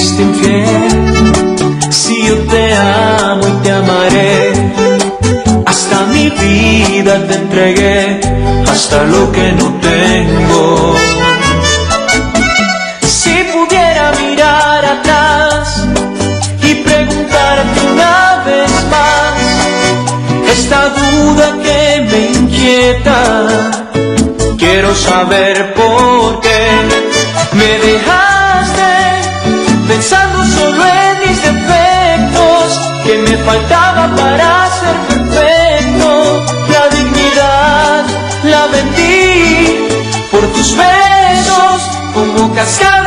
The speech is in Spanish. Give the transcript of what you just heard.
fuiste infiel. Si yo te amo y te amaré, hasta mi vida te entregué, hasta lo que no tengo. Si pudiera mirar atrás y preguntarte una vez más esta duda que me inquieta, quiero saber por qué me dejaste pensando solo en mis defectos, que me faltaba para ser perfecto. La dignidad la vendí por tus besos como cascada.